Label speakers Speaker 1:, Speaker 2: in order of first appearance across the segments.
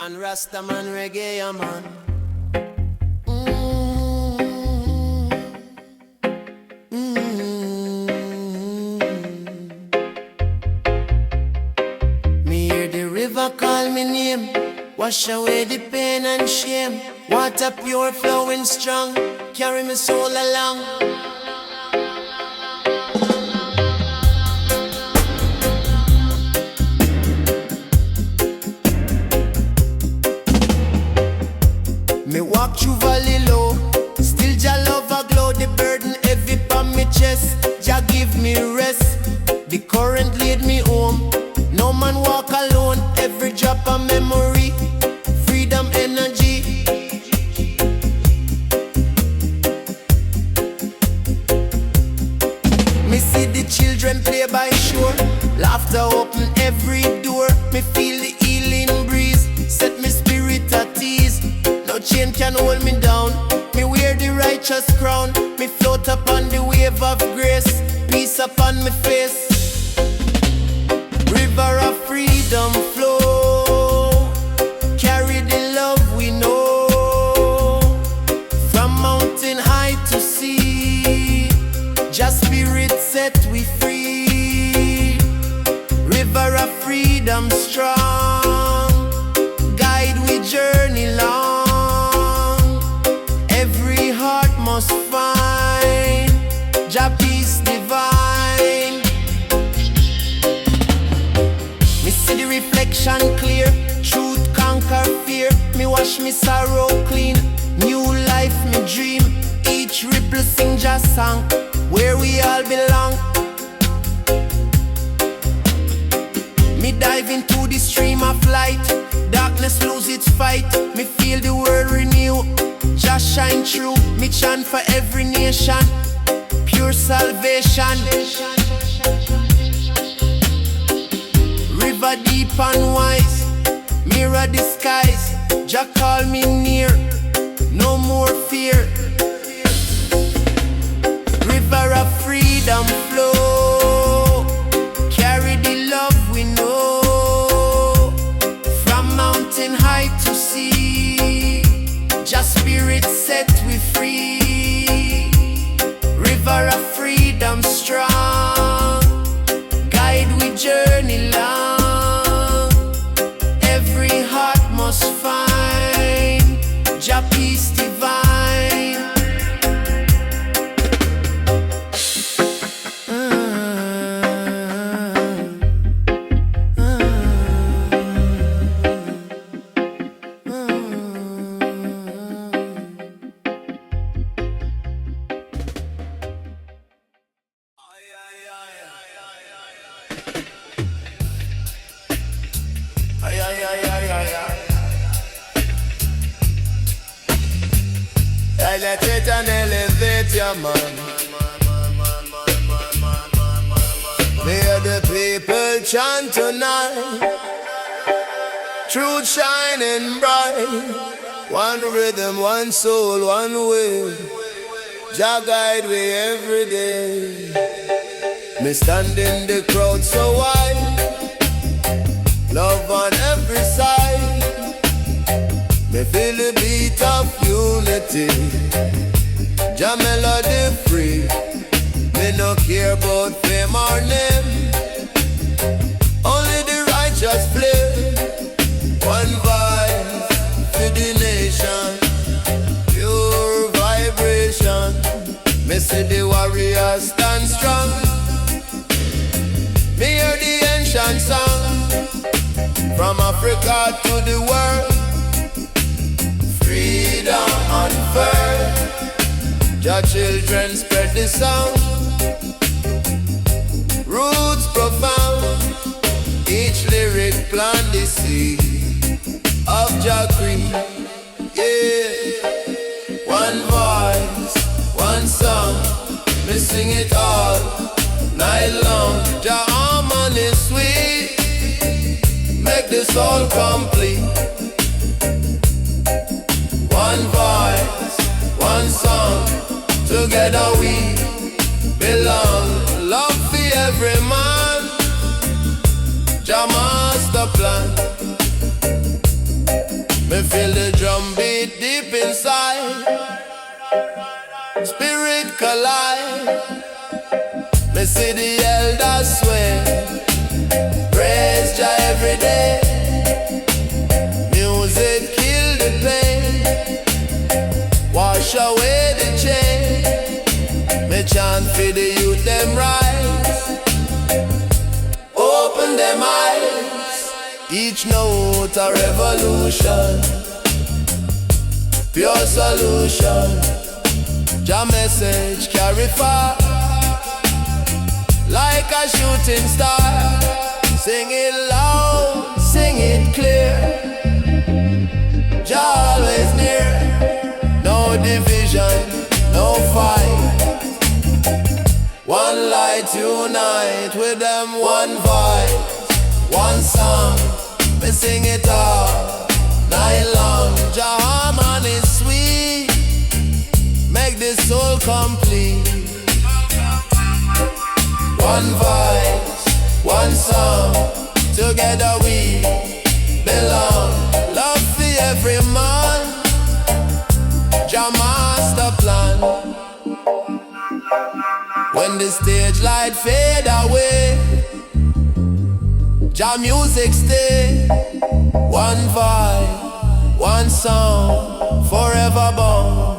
Speaker 1: And RASTA man, reggae, yeah, man. Me hear the river call me name, wash away the pain and shame. Water pure flowing strong, carry my soul along. Me walk through valley low, still Jah love a glow. The burden heavy on me chest, Jah give me rest. The current lead me home, no man walk alone. Every drop of memory, freedom energy. Me see the children play by shore, laughter open every door. Me feel the healing breeze, set me spirit at ease. No chain can hold me down. Me wear the righteous crown. Me float upon the wave of grace. Peace upon my face. River of freedom flow. Carry the love we know. From mountain high to sea, just spirit set we free. River of freedom strong, guide we journey long. Must find Jah peace divine. Me see the reflection clear, truth conquer fear. Me wash me sorrow clean, new life me dream. Each ripple sing Jah song, where we all belong. Me dive into the stream of light, darkness lose its fight. Me feel the world renew, Jah shine through. Me chant for every nation, pure salvation. River deep and wise, mirror the skies. Jah call me near, no more fear. River of freedom flow, carry the love we know. From mountain high to sea, Just spirit set we free. River of freedom strong, guide we journey long. Every heart must find Jah peace divine. Elevate and elevate your man. May the people chant tonight. Truth shining bright. One rhythm, one soul, one way. Jah guide we every day. Me stand in the crowd so wide. Love on every side. Me feel the beat of unity. Jah melody free. Me no care about fame or name. Only the righteous play. One vibe to the nation. Pure vibration. Me see the warriors stand strong. Me hear the ancient song. From Africa to the world. Freedom unfurled. Jah children spread the sound. Roots profound. Each lyric plant the seed of Jah creed. Yeah. One voice, one song. Me sing it all night long. Jah harmony sweet, make the soul complete. plan. Me feel the drum beat deep inside. Spirit collide. Me see the elders swear. Praise Jah every day. Music kill the pain. Wash away the chain. Me chant for the youth them rise. Open them eyes. Each note a revolution. Pure solution. Jah message carry far. Like a shooting star. Sing it loud, sing it clear. Jah always near. No division, no fight. One light unite with them, one voice, one song. We sing it all night long. Jah harmony is sweet. Make the soul complete. One voice, one song. Together we belong. Love for every man. Jah master plan. When the stage light fade away, Jah music stay. One vibe, one song, forever born.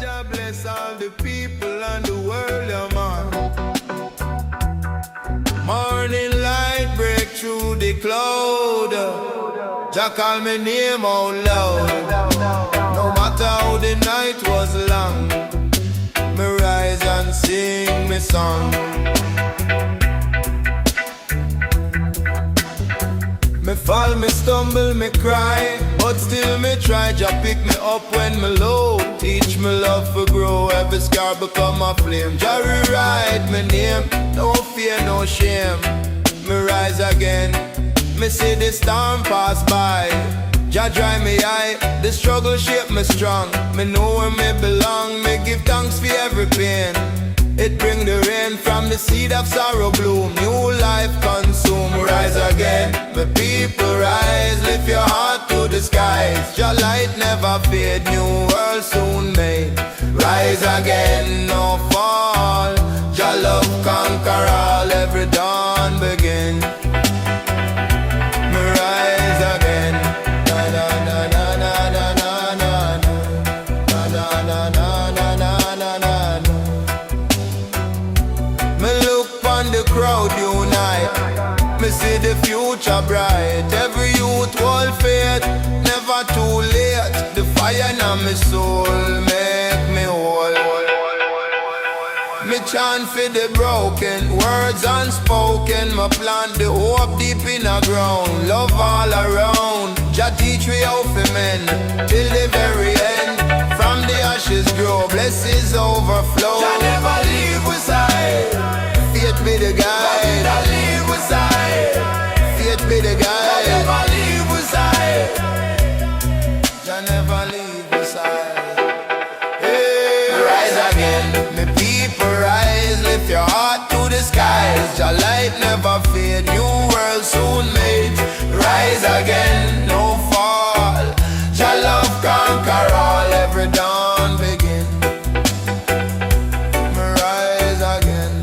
Speaker 1: Jah bless all the people and the world, yeah, man. Morning light break through the cloud. Jah call me name out loud. No matter how the night was long, me rise and sing me song. Me fall, me stumble, me cry, but still me try. Jah pick me up when me low. Teach me love for grow. Every scar become a flame. Jah rewrite me name. No fear, no shame. Me rise again. Me see the storm pass by. Jah dry me eye. The struggle shape me strong. Me know where me belong. Me give thanks for every pain. It bring the rain from the seed of sorrow bloom. New life consume, rise again. My people rise, lift your heart to the skies. Your light never fade, new world soon made. Rise again, no fall. Your love conquer all, every dawn begin. Me rise again. Na na na na na na na na na na na na na na na. Me look on the crowd unite. Me see the future bright. Every youth hold faith, never too late. The fire in my soul make me whole. Me chant for the broken, words unspoken. Me plant the hope deep in the ground. Love all around. Jah teach me how to mend till the very end. From the ashes grow, blessings overflow. Jah never leave we side. Faith be the guide. Jah never leave we side. Faith be the guide. Jah never leave we side. Jah never leave we side. Hey, rise again, me people rise. Lift your heart to the skies. Jah light never fade. New world soon made. Rise again, no fall. Jah love conquer all. Every dawn begin. Me rise again.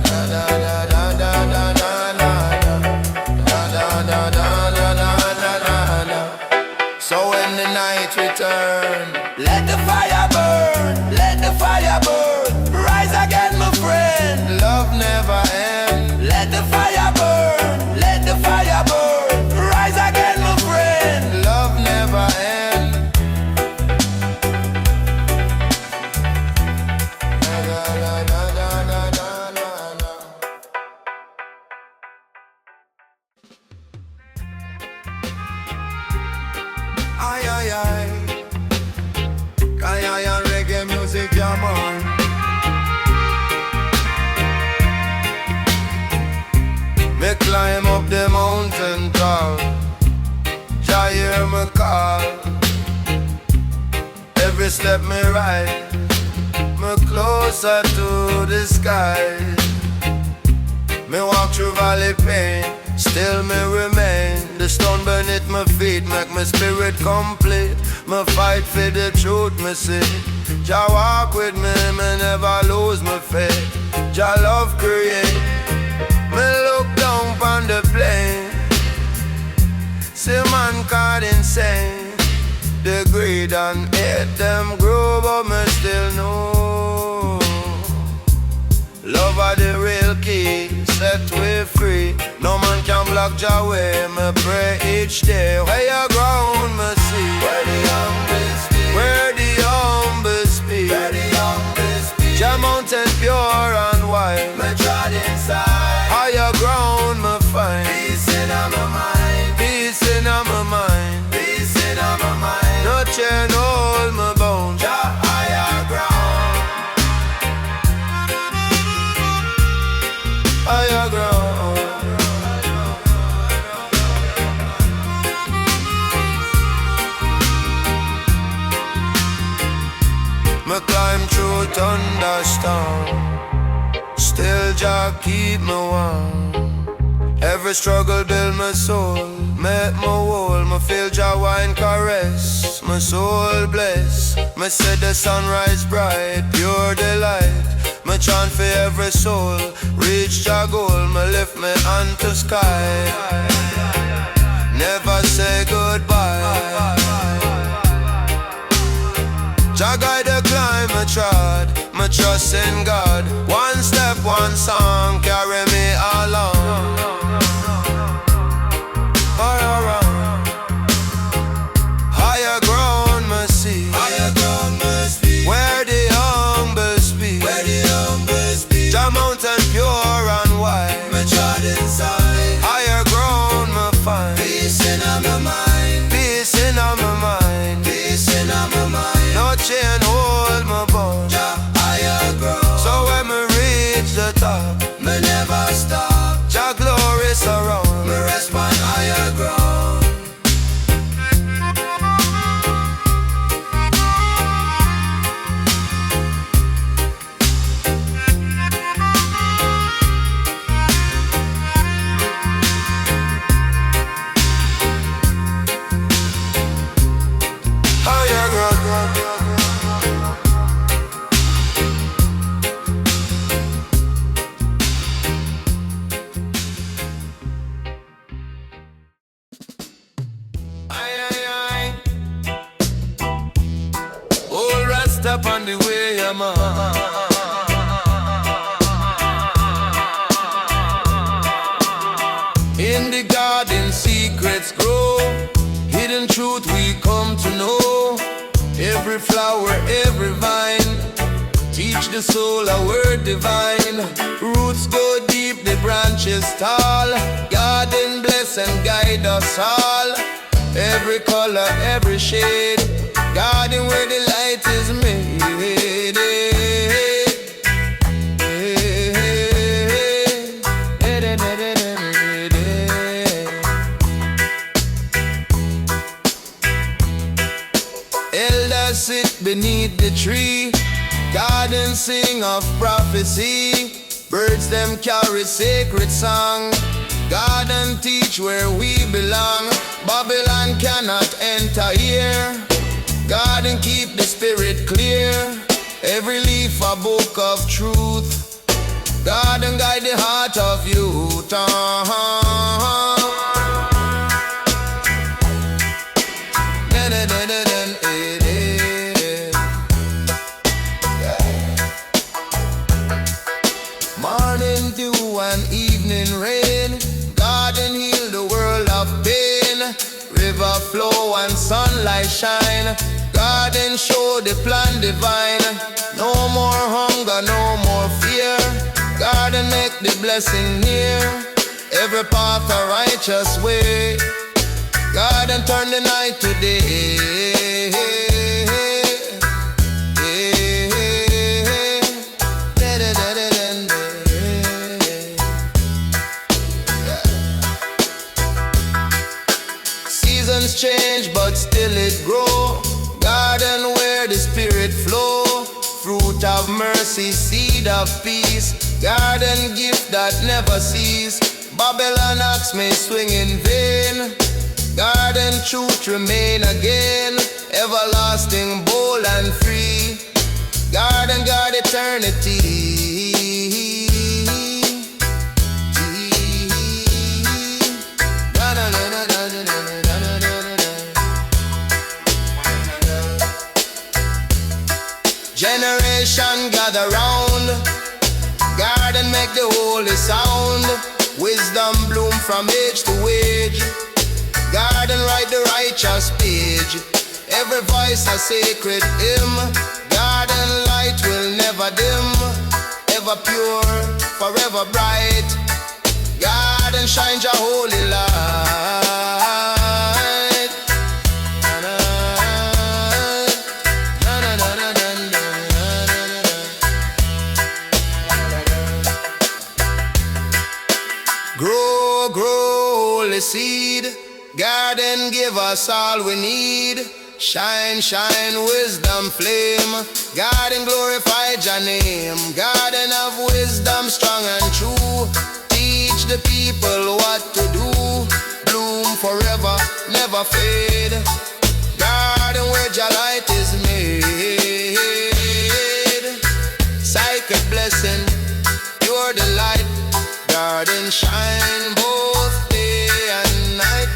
Speaker 1: Na na na na na na na na na na na na na na na. So when the night return, let the fire burn. Let the fire burn. Rise again, my friend. Love never ends. Let the fire burn. Let the fire burn. Rise again, my friend. set me right, me closer to the sky. Me walk through valley pain, still me remain. The stone beneath my feet make my spirit complete. Me fight for the truth, me see. Jah walk with me, me never lose my faith. Jah love create. Me look down on the plain, see man caught insane. The greed and hate them grow, but me still know love are the real key, set we free. No man can block Jah way, me pray each day. Where you ground, me see where the humble speak, where the humble speak, where the humble speak. Jah mountain pure and white, me trod inside. Higher ground, me find peace in my mind, peace in my mind, peace in my mind. No chain hold me bound, Jah higher ground, higher ground. Me climb through thunderstorm, still Jah keep me warm. Every struggle build my soul, make me whole. Me feel Jah wine caress, my soul bless. Me see the sunrise bright, pure delight. Me chant for every soul, reach Jah goal. Me lift me hand to sky, never say goodbye. Jah guide the climb me trod, me trust in God. One step, one song, carry me along. Higher ground me see, higher ground me speak, where the humble speak, where the humble speak. Jah mountain pure and white, me trod inside. Higher ground me find peace in my mind, peace in my mind, peace in my mind. No chain hold me bound, Jah higher ground. So when me reach the top, me never stop. Jah glory surround, me rest on higher ground. Step on the way, yeah, man. In the garden, secrets grow. Hidden truth we come to know. Every flower, every vine, teach the soul a word divine. Roots go deep, the branches tall. Garden bless and guide us all. Every color, every shade, garden where the light is made. Elders sit beneath the tree, garden sing of prophecy. Birds them carry sacred song, garden teach where we belong. Babylon cannot enter here, garden keep the spirit clear. Every leaf a book of truth, garden guide the heart of youth. Morning dew and evening rain, garden heal the world of pain. River flow and sunlight shine, garden show the plan divine. No more hunger, no more fear, garden make the blessing near. Every path a righteous way, garden turn the night to day. Seasons change but still it grow, garden where the spirit fruit of mercy, seed of peace, garden gift that never cease. Babylon axe may swing in vain, garden truth remain again, everlasting, bold and free, garden God eternity. Generation gather round, garden make the holy sound, wisdom bloom from age to age, garden write the righteous page, every voice a sacred hymn, garden light will never dim, ever pure, forever bright, garden shines your holy light. Grow, grow, holy seed, garden give us all we need. Shine, shine, wisdom flame, garden glorify your name. Garden of wisdom strong and true, teach the people what to do. Bloom forever, never fade, garden where your light is made. Sacred blessing, pure delight, garden shine both day and night.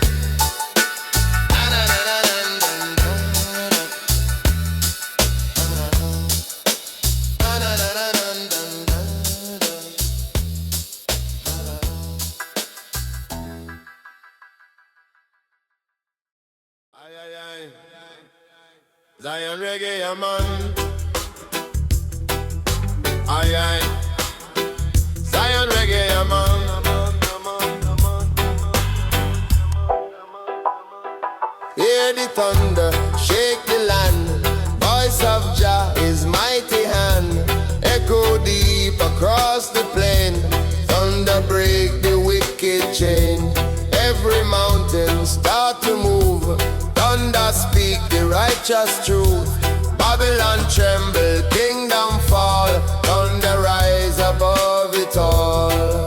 Speaker 1: Zion Reggae, yeah, man. Aye, aye. Zion Reggae, yeah, man. Hear the thunder, shake the land. Voice of Jah is mighty hand. Echo deep across the plain. Thunder break the wicked chain. Every mountain start to move. Thunder speak the righteous truth. Babylon tremble, kingdom fall. Thunder rise above it all.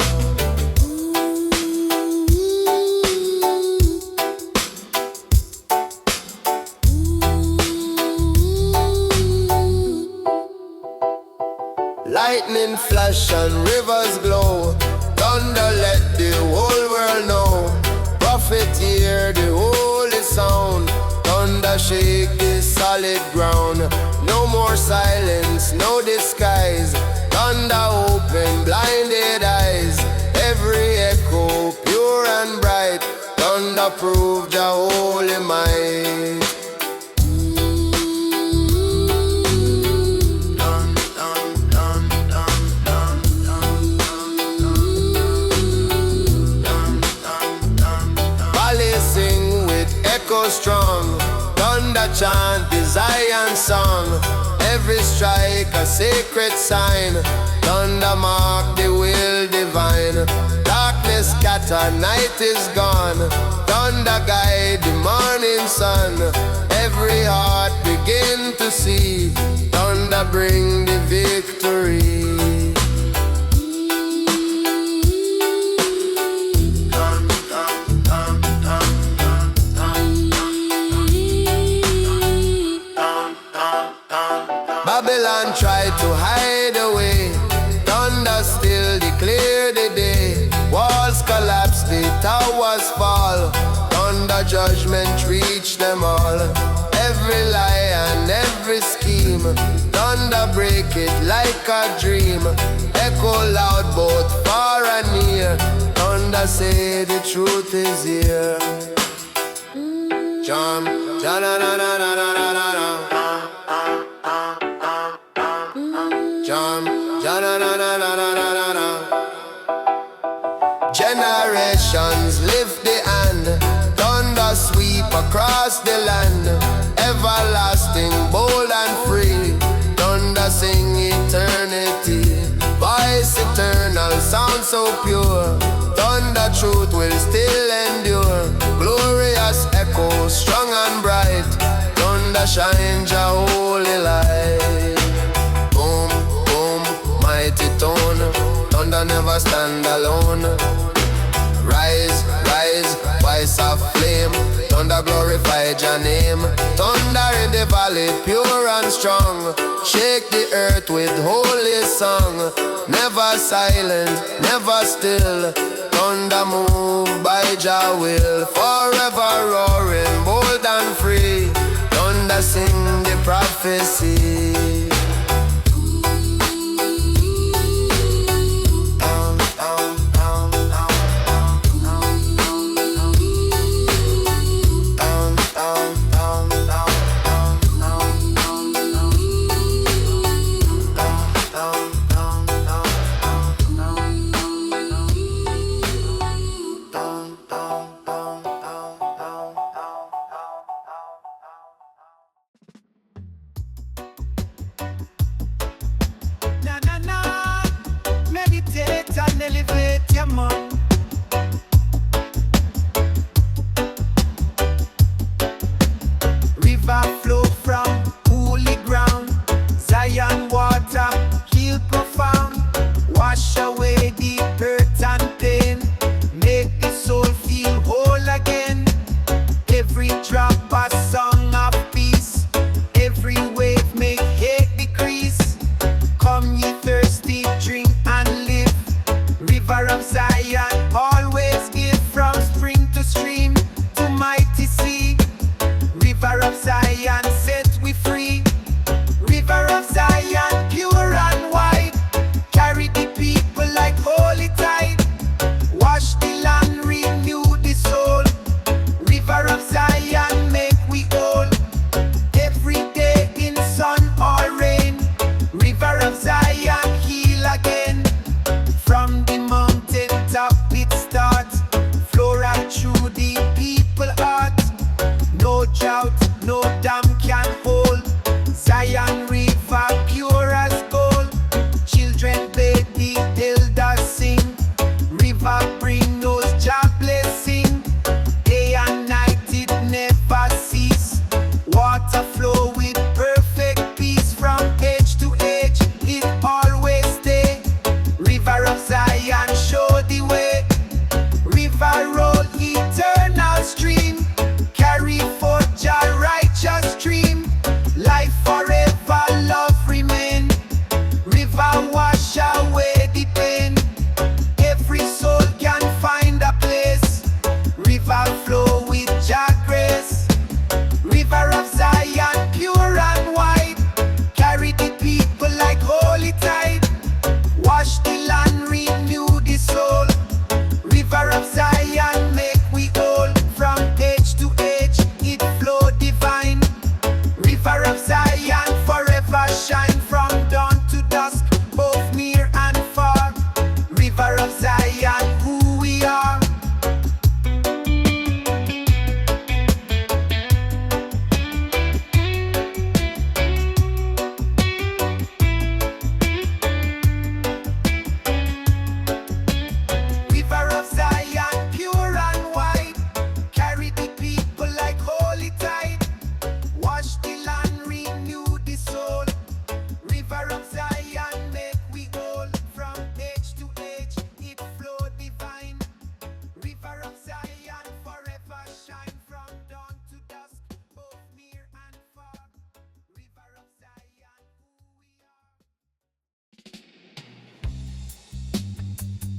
Speaker 1: Lightning flash and rivers glow. Thunder let the whole world know. Prophet hear the holy sound. Thunder shake the solid ground. No more silence, no disguise. Thunder open blinded eyes. Every echo pure and bright. Thunder prove the holy might. Strong, thunder chant the Zion song. Every strike a sacred sign. Thunder mark the will divine. Darkness scatter, night is gone. Thunder guide the morning sun. Every heart begin to see. Thunder bring the victory. Babylon tried to hide away. Thunder still declare the day. Walls collapse, the towers fall. Thunder judgment reach them all. Every lie and every scheme. Thunder break it like a dream. Echo loud both far and near. Thunder say the truth is here. Chant, ja-na-na-na-na-na-na-na. Chant, ja-na-na-na-na-na-na-na. Generations lift the hand. Thunder sweep across the land. Everlasting, bold and free. Thunder sing eternity. Voice eternal, sound so pure. Thunder truth will still endure. Glorious echo, strong and bright. Thunder shines your holy light. Boom. can never stand alone. Rise, rise, voice of flame. Thunder glorify your name. Thunder in the valley, pure and strong. Shake the earth with holy song. Never silent, never still. Thunder move by Jah will. Forever roaring, bold and free. Thunder sing the prophecy.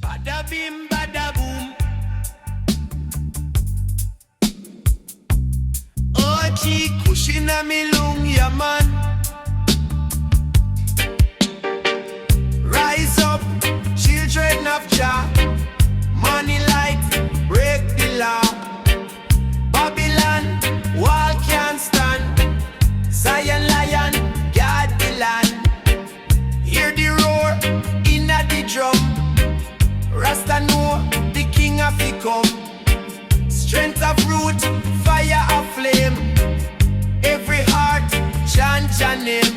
Speaker 2: Bada bim, bada boom. OG cushion a me lung, yeah man. Rise up, children of Jah. Money light, break the law. Babylon, wall can't stand. Zion lion, guard the land. Hear the roar, inna the drum. Rasta know the king of the come. Strength of root, fire of flame. Every heart chant your name.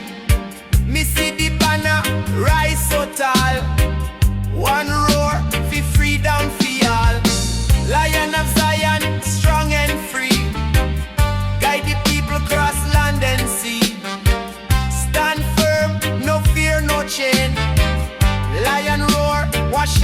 Speaker 2: Me see the banner rise so tall. One roar for freedom for all. Lion of Zion, strong and free. Guide the people across land and sea. Stand firm, no fear, no chain. Lion roar, wash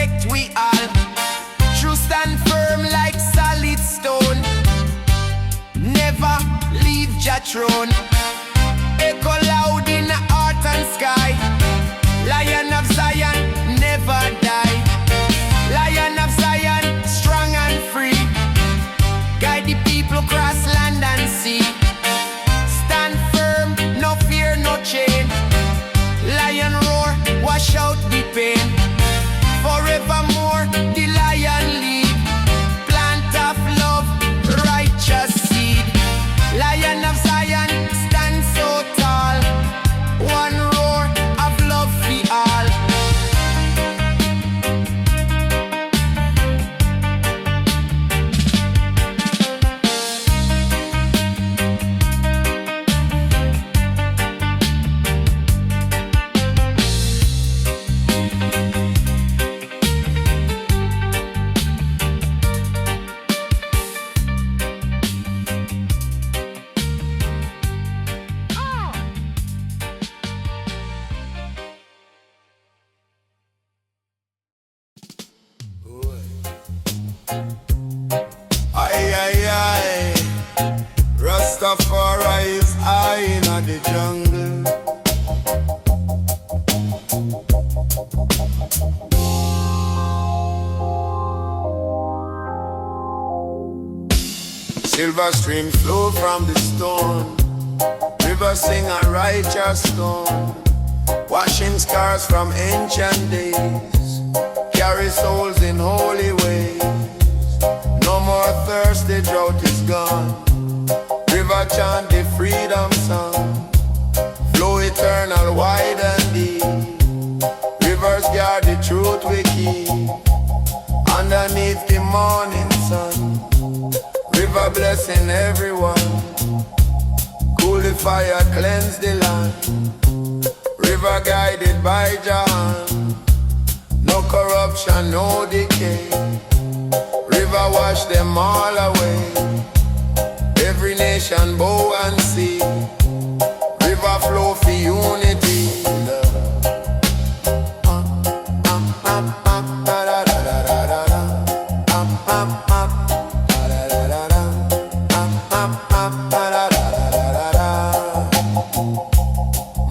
Speaker 2: protect we all. True stand firm like solid stone. Never leave Jah throne. Echo loud in the earth and sky. Lion of Zion never die. Lion of Zion strong and free. Guide the people across land and sea. Stand firm, no fear, no chain. Lion roar, wash out the pain. Forevermore the lion lead. Plant of love, righteous seed. Lion of Zion stand so tall. One roar of love for all.
Speaker 3: Rastafari is high in the jungle. Silver stream flow from the stone. River sing a righteous stone. Washing scars from ancient days. Carry souls in holy ways. No more thirst, the drought is gone. River chant the freedom song. Flow eternal, wide and deep. Rivers guard the truth we keep. Underneath the morning sun. River blessing everyone. Cool the fire, cleanse the land. River guided by Jah. No corruption, no decay. River wash them all away. Every nation bow and see. River flow for unity.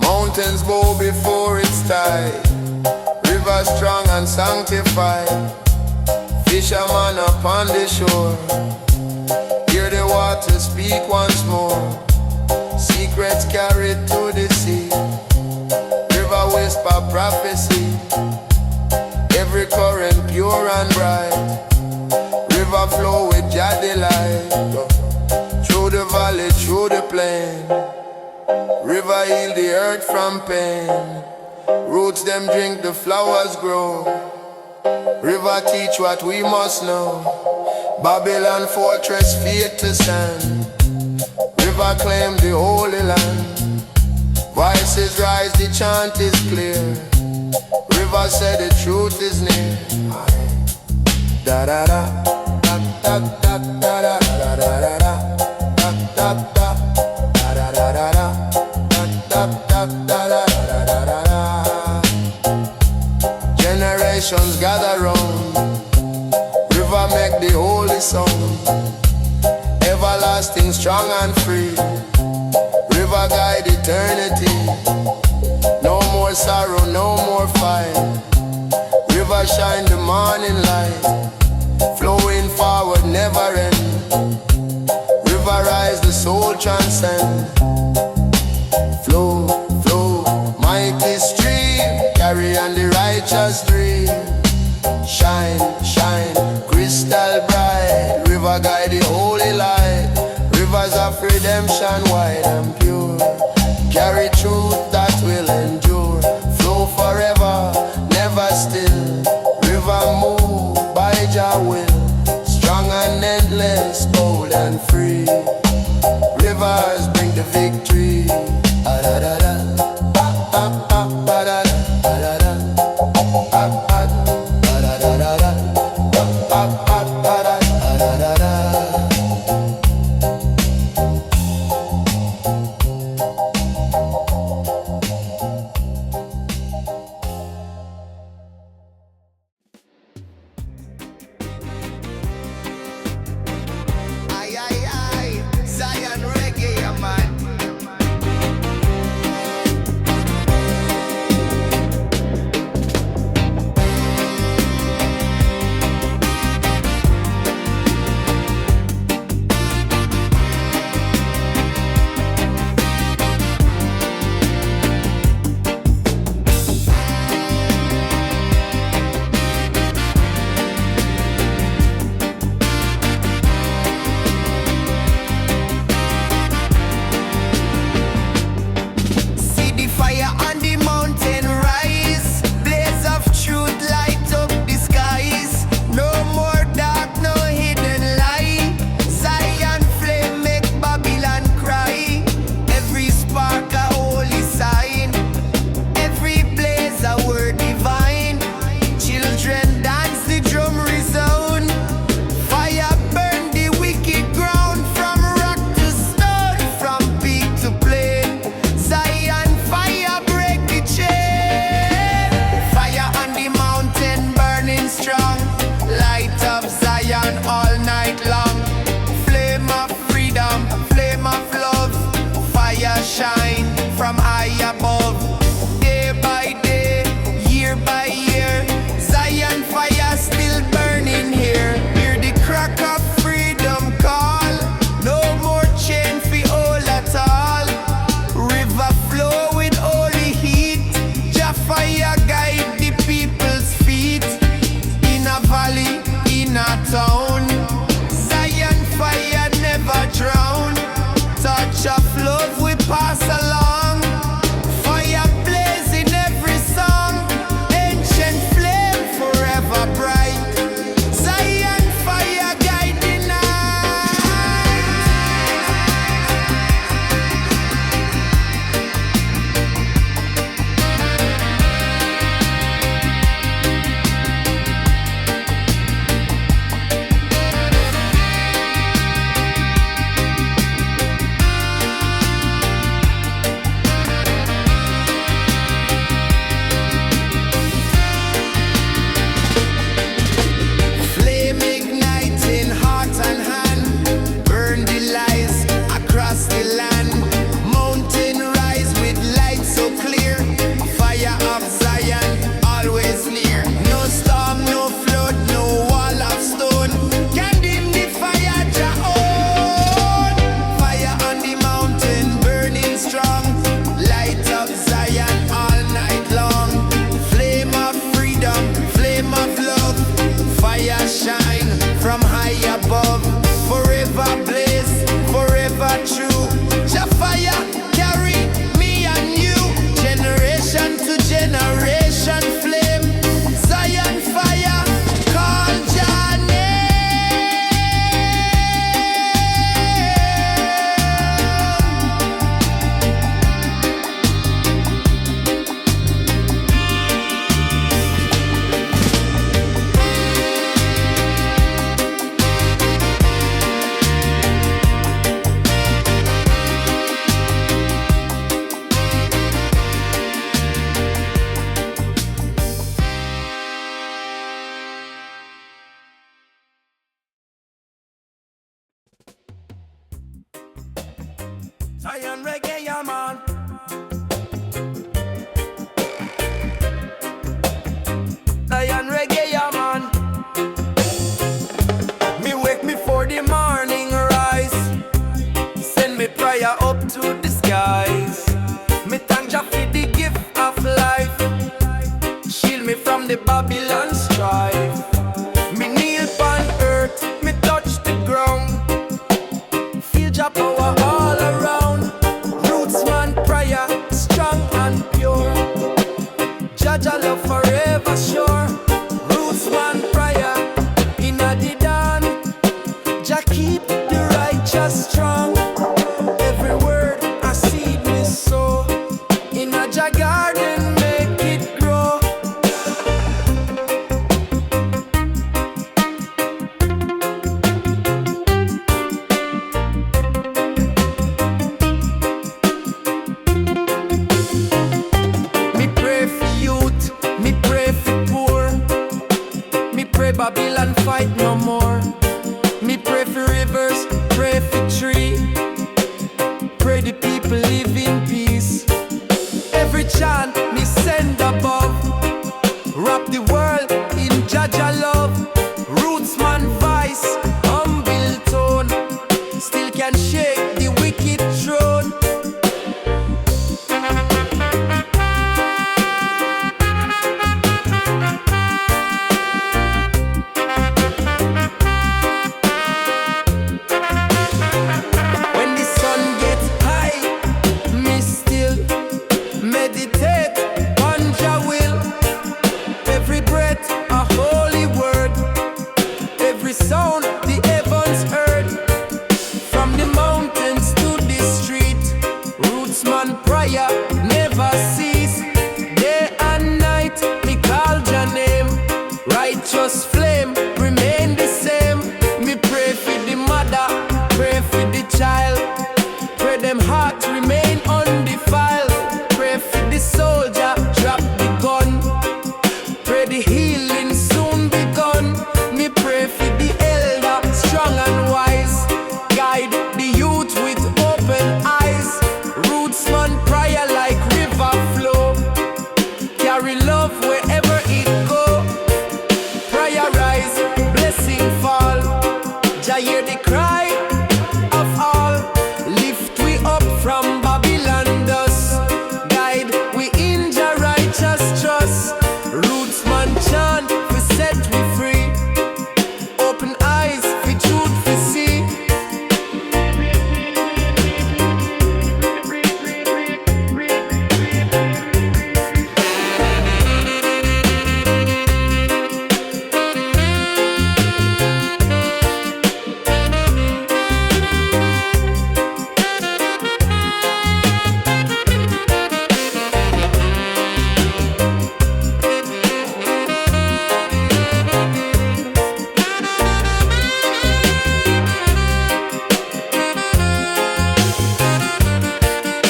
Speaker 3: Mountains bow before its tide. River strong and sanctified. Fisherman upon the shore. Hear the water speak once more. Secrets carried to the sea. River whisper prophecy. Every current pure and bright. River flow with Jah delight. Through the valley, through the plain. River heal the earth from pain. Roots them drink, the flowers grow. River teach what we must know. Babylon fortress feet to stand. River claim the holy land. Voices rise, the chant is clear. River said the truth is near. Da da da da da da da da da da da da da da da da da. Generations gather round. River make the holy song. Everlasting, strong and free. River guide eternity. No more sorrow, no more fight. River shine the morning light. Flowing forward, never end. River rise, the soul transcend. Flow, flow, mighty stream. Carry on the righteous dream. Shine, shine, crystal bright. River guide the holy light. Rivers of redemption, wide and pure. Carry truth that will endure. Flow forever, never still. River move by Jah will. Strong and endless, bold and free. Rivers bring the victory.
Speaker 2: Zion reggae, yeah man. Zion reggae, yeah man. Me wake me for the morning rise. Send me prayer up to the skies. Me thank Jah for the gift of life. Shield me from the Babylon strife. Me kneel on earth, me touch the ground. Feel Jah power all around. Rootsman prayer, strong and pure. Jah love forever sure. Rootsman prayer, inna the dawn. Jah keep the righteous strong. Every word I seed me sow. Inna Jah garden make it grow. Me pray for youth, me pray for poor. Me pray Babylon fight no more. Me pray for rivers, pray for tree. Pray the people live in peace. Every chant me send above. Wrap the world in Jah love. Rootsman voice, humble tone. Still can shake the wicked throne. When the sun gets high, me still meditate on Jah will. Every breath a holy word. Every sound the heavens heard. From the mountains to the street, Rootsman prayer never cease. Day and night me call Jah name. Righteous flame remain the same. Me pray for the mother, pray for the child. Pray them heart remain undefiled. Pray for the soldier, drop the gun. Pray the healing soon begun. Me pray for the elder, strong and wise. Guide the youth with open eyes. Rootsman prayer like river flow. Carry love wherever it go. Prayer rise, blessing fall. Jah hear the cry of all. Lift we up from Babylon dust. Guide we in Jah righteous trust. Rootsman chant, we set we free. Open eyes, we truth we see.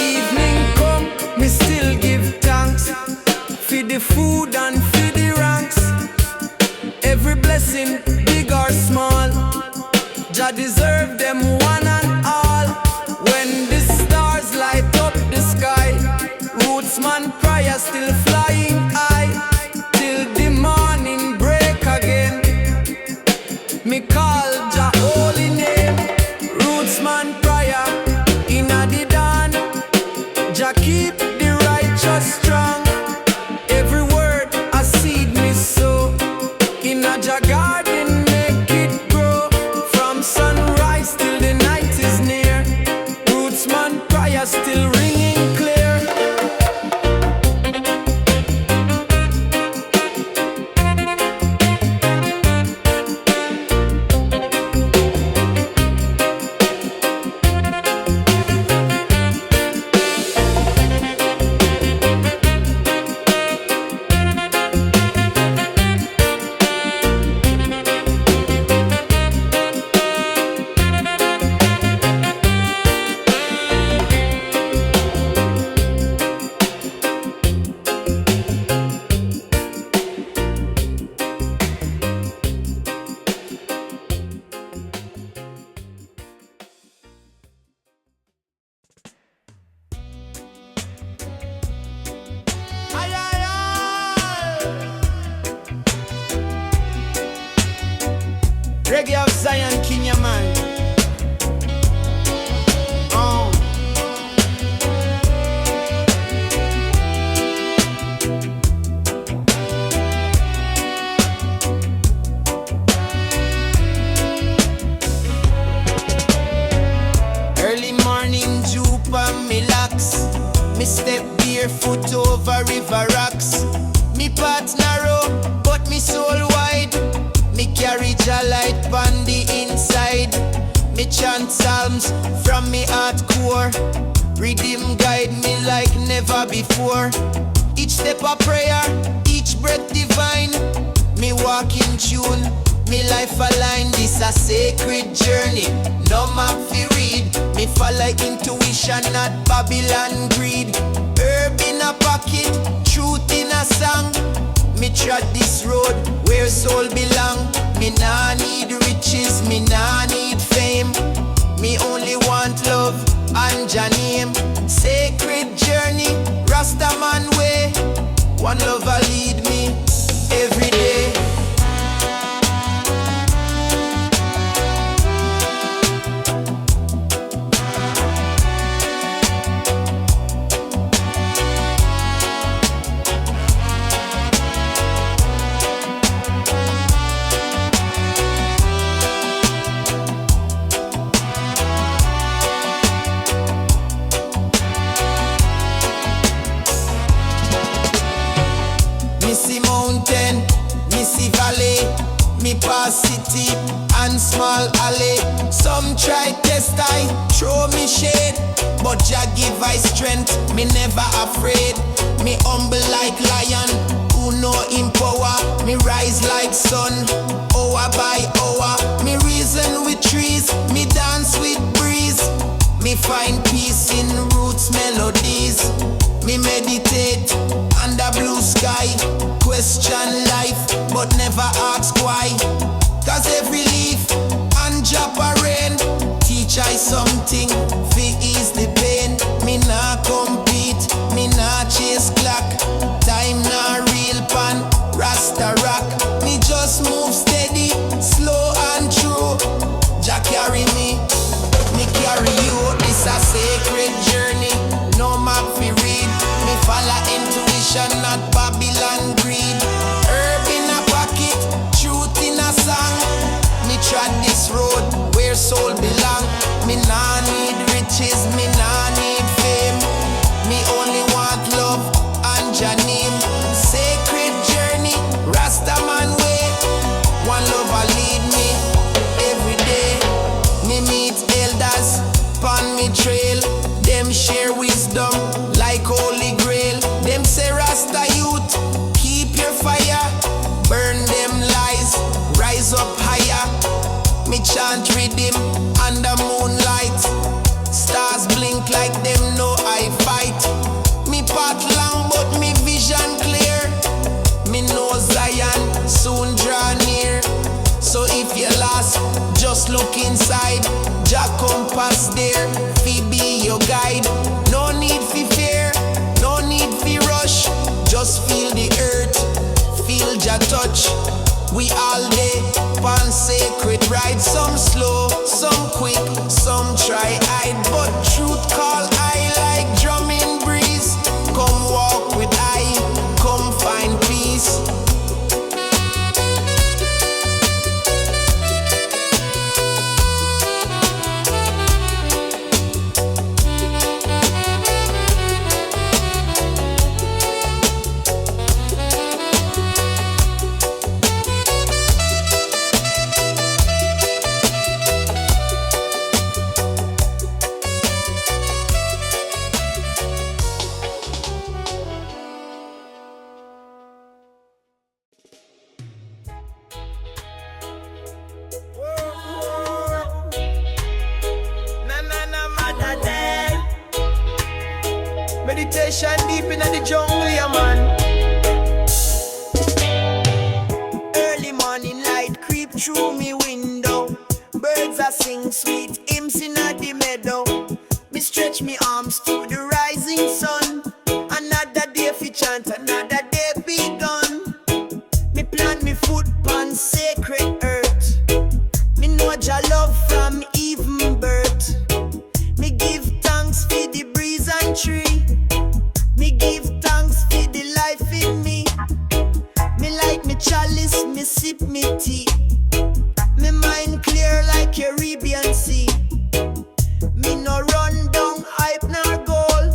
Speaker 2: Evening come, me still give thanks for the food and for the ranks. Every blessing, big or small, Jah deserve them one and all. When the stars light up the sky, Rootsman prayer still flying high. Till the morning break again, me call Jah holy name. Rootsman prayer inna the dawn. Jah keep the righteous strong. Every word I seed me sow. Inna Jah garden make it grow. From sunrise till the Reggae of Zion, Kenya man.
Speaker 1: Early morning dew on me locks. Me step barefoot over river rocks. Me path narrow, but me soul wide. Me carry Jah light on the inside. Me chant psalms from me heart core. Rhythm guide me like never before. Each step a prayer, each breath divine. Me walk in tune, me life align. This a sacred journey, no map fi read. Me follow intuition, not Babylon greed. Herb in a pocket, truth in a song. Me trod this road where soul belong. Me nah need riches, me nah need fame. Me only want love and Jah name. Sacred journey, Rasta man way. One love a lead me every day. Missy mountain, missy valley. Me pass city and small alley. Some try test I, throw me shade, but Jah give I strength, me never afraid. Me humble like lion, who know him power. Me rise like sun, hour by hour. Me reason with trees, me dance with breeze. Me find peace in roots melodies. Me meditate under blue sky. Question life, but never ask why. Cause every leaf and drop a rain teach I something, fi ease the pain. Me nah compete, me nah chase clock. Time nah real pan, Rasta rock. Me just move steady, slow and true. Jah carry me carry you. This a sacred journey, no map fi read. Me follow intuition, not Babylon greed. Herb in a pocket, truth in a song. Me trod this road where soul belong. Me nah need riches, me nah need fame. Me only want love and Jah name. Sacred journey, Rasta man way. One love a lead me every day. Me meet elders pon me trail. Them share wisdom like holy grail. Them say Rasta youth, keep your fire. Burn them lies, rise up higher. Me chant rhythm under moonlight. Stars blink like them know I fight. Me path long but me vision clear. Me know Zion soon draw near. So if you're lost, just look inside. Jah compass there, fi be your guide. No need fi fear, no need fi rush. Just feel the earth, feel Jah touch. We all day, pan sacred ride. Some slow, some quick, some try hide. But truth call I like drumming breeze. Come walk with I, come find peace. Meditation deep in the jungle, yeah man. Early morning light creep through me window. Birds are sing sweet hymns in the meadow. Me stretch me arms to the rising sun. Another day fi chant, another day begun. Me plant me foot on sacred earth. sip me tea. Me mind clear like Caribbean Sea. Me no run down hype nor goal.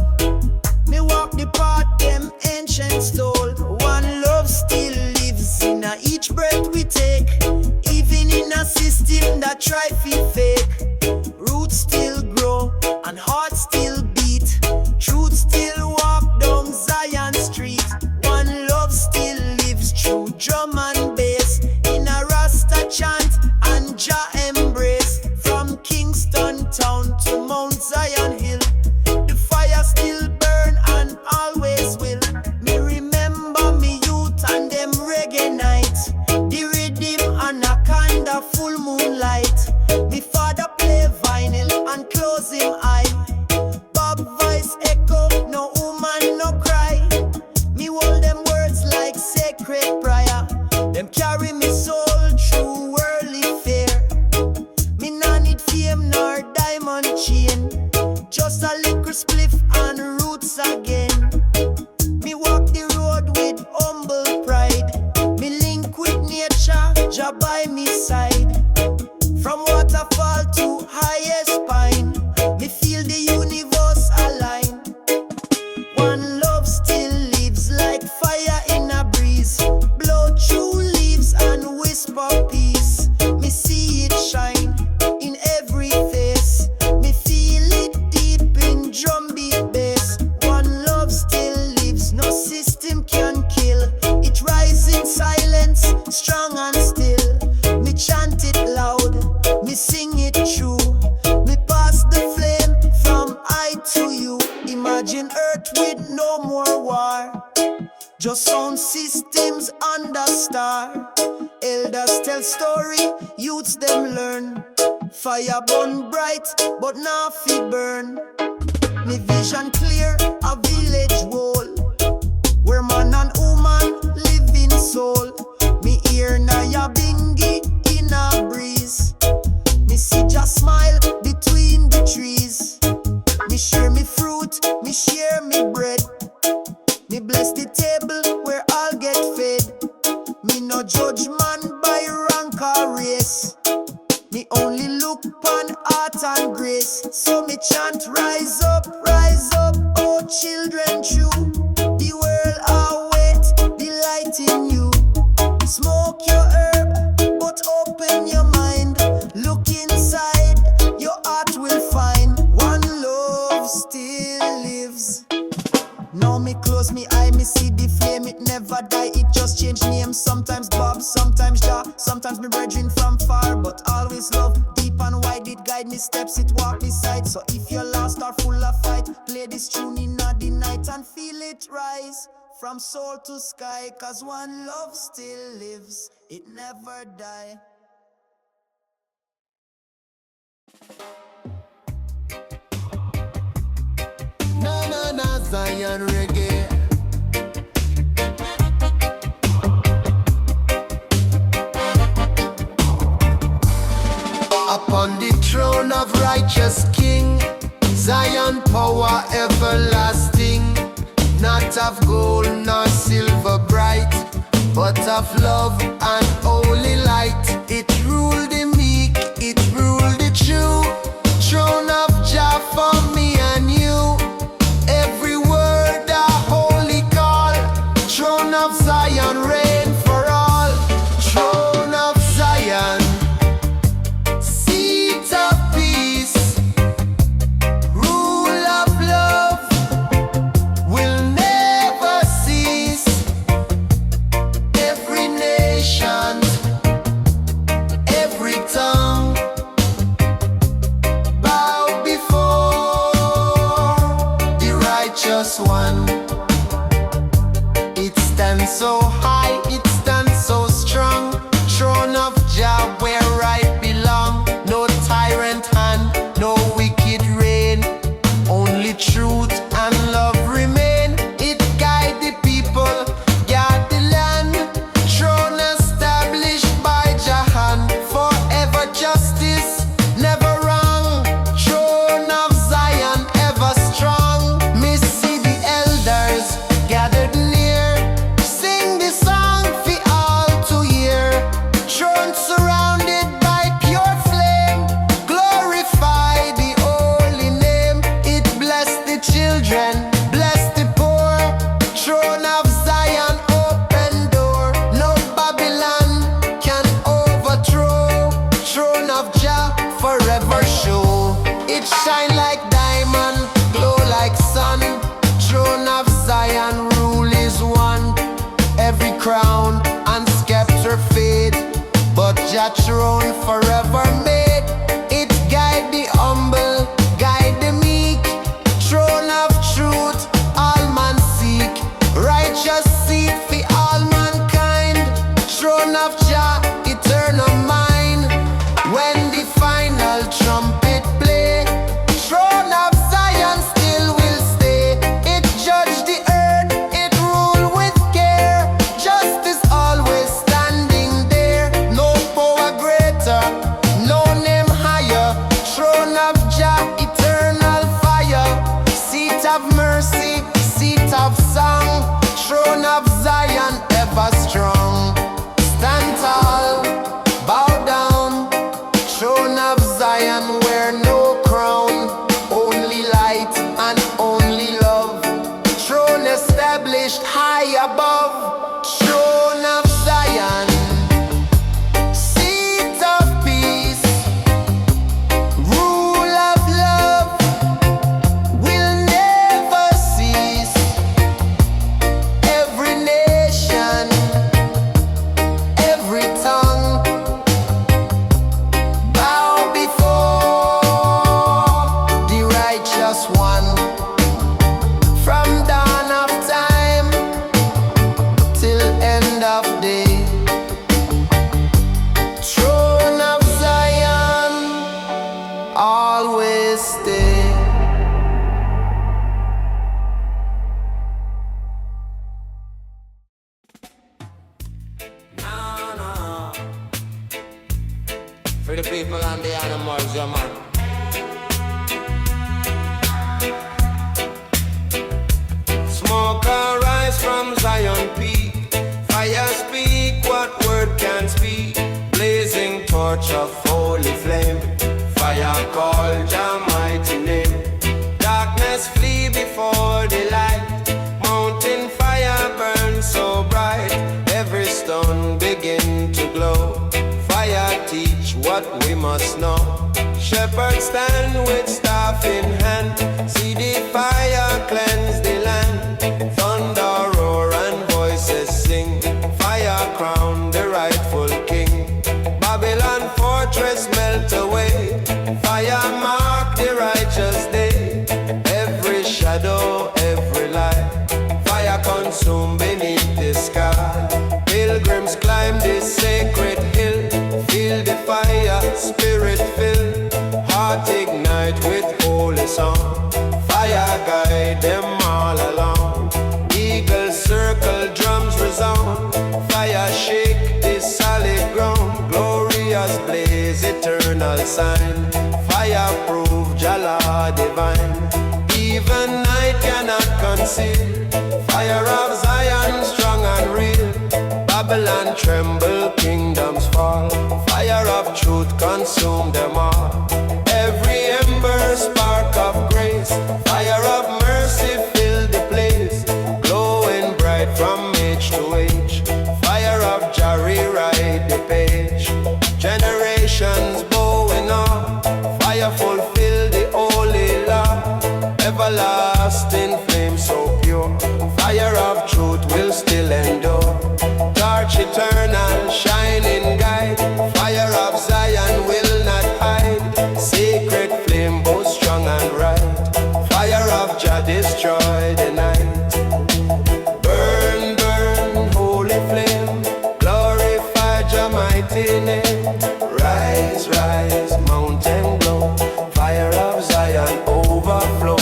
Speaker 1: Me walk the path them ancient stole. One love still lives in each breath we take. Even in a system that try fi fake. Roots still grow and hearts still beat. Truth still walk down Zion Street. One love still lives through drum and bass. In a RASTA chant and Jah embrace. From Kingston town to Mount Zion Hill, the fire still burn and always will. Me remember me youth and them reggae nights. The rhythm and a kind of full moonlight. Me father play vinyl and close him eye. Bob voice echo, no woman no cry. Me hold them words like sacred prayer. Them carry me soul through worldly fear. Me nah need fame nor diamond chain. Just a little spliff and roots again. Me walk the road with humble pride. Me link with nature, Jah by me side. From waterfall to highest pine, me feel the universe align. One love still lives like fire in a breeze. Blow through leaves and whisper peace. Me see it shine in every face. Me feel it deep in drumbeat bass. One love still lives, no system can kill. It rises in silence, strong and still. Me chant it loud, me sing it true. Me pass the flame from I to you. Imagine earth with no more war. Just sound systems under star. Elders tell story, youths them learn. Fire burn bright, but now fi burn. Me vision clear, a village wall, where man and woman live in soul. Me hear Naya Bingi in a breeze. Me see just smile between the trees. Me share me fruit, me share me bread. Me bless the table where all get fed. Me no judge man by rank or race. Me only look upon art and grace. So me chant rise up, oh children true. The world await the light in you. Smoke your herb, but open your mind. Look inside, your heart will find. One love still lives. Now me close me eye, me see the flame, it never die. It just change name, sometimes Bob, sometimes Jah. Sometimes me brethren from far, but always love. Deep and wide, it guide me steps, it walk beside. So if you're lost or full of fight, play this tune in the night and feel it rise. From soul to sky, cause one love still lives, it never die.
Speaker 3: Na na na Zion Reggae. Upon the throne of righteous King, Zion power everlasting. Not of gold nor silver bright, but of love and holy light. It ruled the meek, it ruled the true. Throne of Jah for me and you. Every word a holy call. Throne of Zion reign for all. Throne of Zion, seat of peace, rule of love will never cease. Every nation Man's kept her faith, but Jah throne forever made. It guide the humble, guide the meek. Throne of truth, all man seek. Righteous seed for all mankind. Throne of Jah, eternal mind. When the final trumpet play, throne of Zion still will stay. It judge the earth, it rule with care. Justice always standing there. No power greater, no name higher. Throne of Jah, eternal fire. Seat of mercy, seat of song. Throne of Zion, ever strong. Stand tall, bow down. Throne of Zion, wear no crown. Only light and only love. Throne established high above. Throne of Zion, seat of peace. Rule of love will never cease. Every nation, every tongue bow before the righteous one. From dawn of time till end of day. Throne of Zion, always stay.
Speaker 1: For the people and the animals, yeah, man.
Speaker 2: Smoke arise from Zion Peak. Fire speak what word can speak. Blazing torch of holy flame. Fire call Jah mighty name. Darkness flee before the light. Mountain fire burns so bright. Every stone begin to glow. Fire teach what we must know. Shepherds stand with staff in hand. See the fire cleanse the land. Thunder roar and voices sing. Fire crown the rightful king. Babylon fortress melt away. Fire mark the righteous day. Every shadow, every light. Fire consume beneath the sky. Pilgrims climb this sacred hill. Feel the fire, spirit fill. Heart ignite with holy song. Fire guide them all along. Eagles circle, drums resound. Fire shake this solid ground. Glorious blaze, eternal sign. Fire prove Jala divine. Even night cannot conceal. Fire of Zion, strong and real. Babylon tremble, kingdoms fall. Fire of truth consume them all. Every ember spark of grace. Fire of mercy fill the place. Glowing bright from age to age. Fire of Jah rewrite the page. Generations bowing up. Fire fulfill the holy law. Everlasting flame so pure. Fire of truth will still endure. Torch eternal, shining guide. Fire of Zion will not hide. Sacred flame both strong and right. Fire of Jah destroy the night. Burn, burn, holy flame. Glorify Jah mighty name. Rise, rise, mountain glow. Fire of Zion overflow.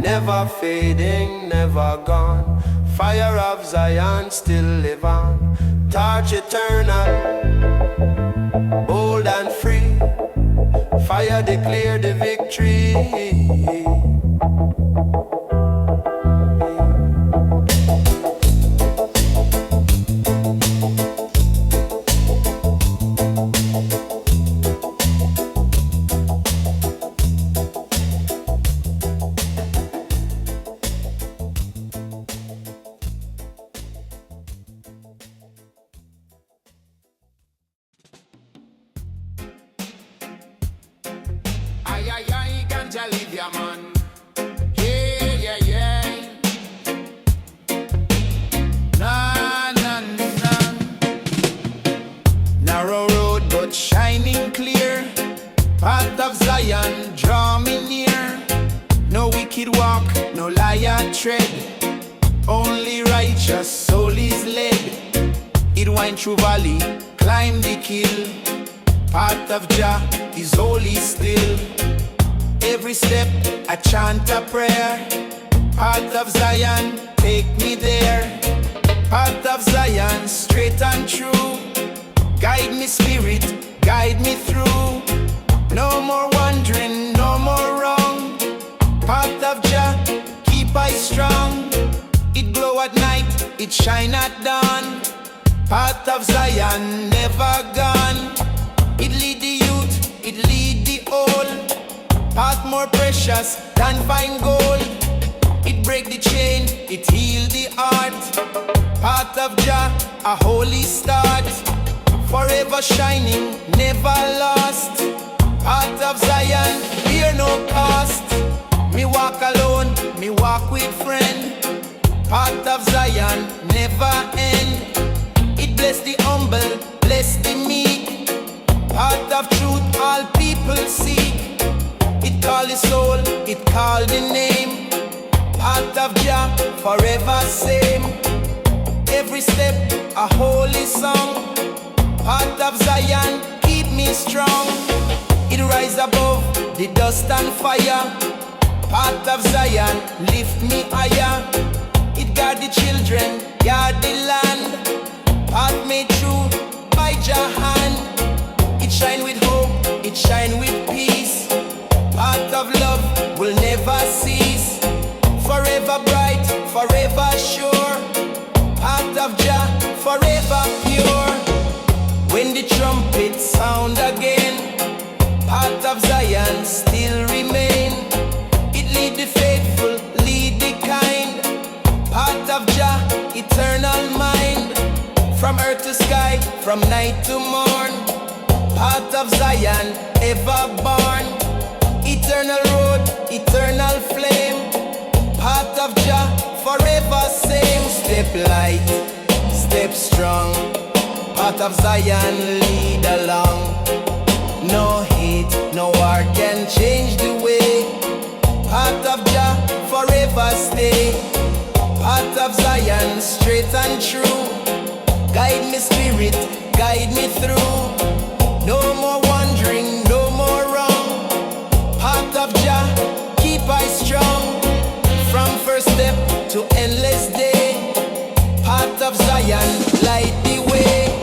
Speaker 2: Never fading, never gone. Fire of Zion still live on. Torch eternal, bold and free. Fire declare the victory.
Speaker 3: ganja leave ya man. Yeah, yeah, yeah. Na, na, na. Narrow road but shining clear. Path of Zion draw me near. No wicked walk, no liar tread. Only righteous soul is led. It wind through valley, climb the hill. Path of Jah is holy still. Every step I chant a prayer. Path of Zion, take me there. Path of Zion, straight and true. Guide me spirit, guide me through. No more wandering, no more wrong. Path of Jah, keep I strong. It glow at night, it shine at dawn. Path of Zion, never gone. It lead the youth, it lead the old. Path more precious than fine gold. It break the chain, it heal the heart. Path of Jah, a holy start. Forever shining, never lost. Path of Zion, fear no cost. Me walk alone, me walk with friend. Path of Zion, never end. It bless the humble, bless the meek. Path of truth, all people seek. It call the soul, it call the name. Path of Jah, forever same. Every step, a holy song. Path of Zion, keep me strong. It rise above the dust and fire. Path of Zion, lift me higher. It guard the children, guard the land. Path made true by Jah hand. It shine with hope, it shine with peace. Path of love will never cease. Forever bright, forever sure. Path of Jah, forever pure. When the trumpet sound again, path of Zion still remain. It lead the faithful, lead the kind. Path of Jah, eternal mind. From earth to sky, from night to morn. Path of Zion, ever born. Eternal road, eternal flame. Path of Jah, forever same. Step light, step strong. Path of Zion, lead along. No hate, no war can change the way. Path of Jah, forever stay. Path of Zion, straight and true. Guide me spirit, guide me through. No more wandering, no more wrong. Path of Jah, keep I strong. From first step to endless day. Path of Zion, light the way.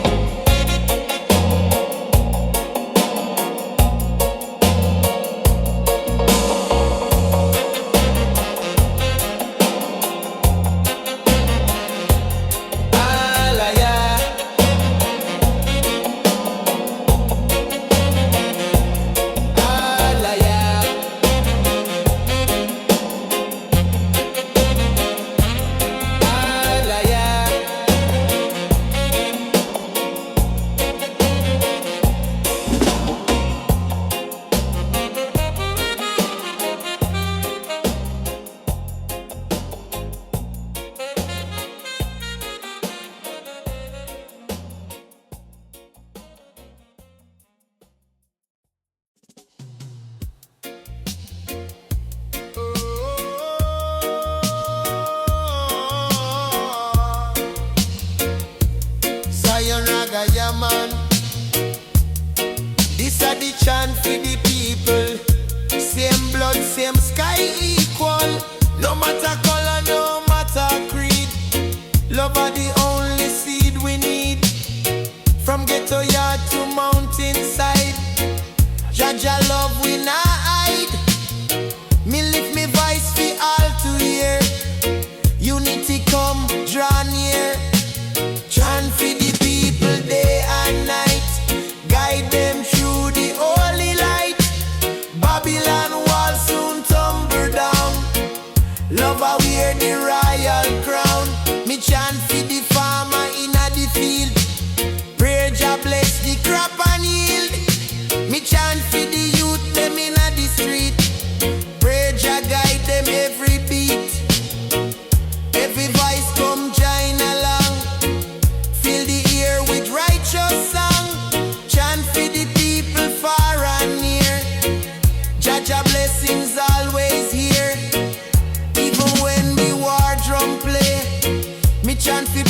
Speaker 1: Yeah, man. This are the chant for the people. Same blood, same sky equal. No matter color, no matter creed. Love are the only seed we need. From ghetto yard to mountainside. Jaja love we not hide. Me lift me voice for all to hear. Unity come, draw near. Chant for the people day and night. Guide them through the holy light. Babylon wall soon tumble down. Love I wear the royal crown. Me chant for the farmer in the field. Pray Jah bless the crop and yield. Me chant for the youth them in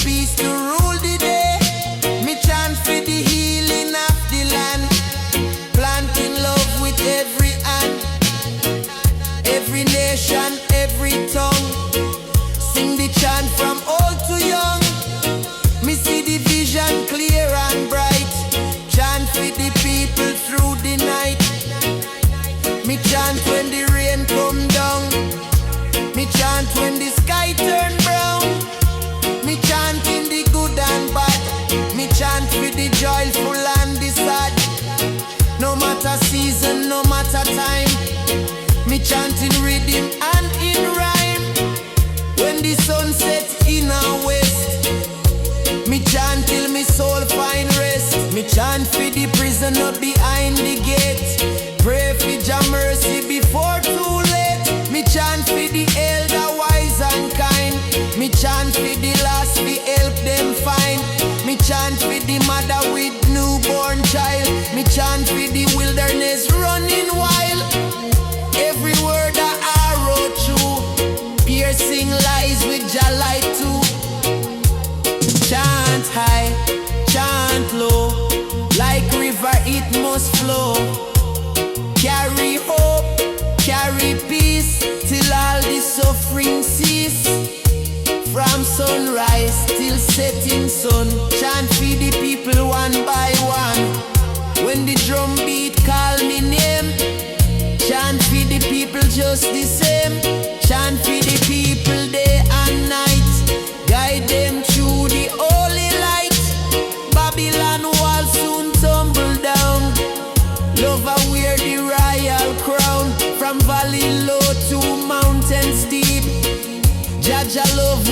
Speaker 1: peace to rule the day. Me chant for the healing of the land, planting love with every hand, every nation, every tongue. Sing the chant from old to young. Me see the vision clear and bright. Chant for the people through the night. Me chant when the rain come down. Me chant when the sky turn brown. Me chant in the good and bad. Me chant with the joyful and the sad. No matter season, no matter time. Me chant in rhythm and in rhyme. When the sun sets in our west, me chant till me soul find rest. Me chant for the prisoner behind the gate. Pray for Jah mercy before too late. Me chant for the elder wise and kind. Me chant for the lost, we help them find. Me chant for the mother with newborn child. Me chant for the wilderness running wild. Every word that I wrote true, piercing lies with Jah light too. Chant high, chant low, like river it must flow. Carry hope, carry peace, till all the suffering cease. From sunrise till setting sun, chant for the people one by one. When the drum beat call me name, chant for the people just the same. Chant for the people day and night, guide them through the holy light. Babylon wall soon tumble down. Love I wear the royal crown. From valley low to mountain steep, Jah love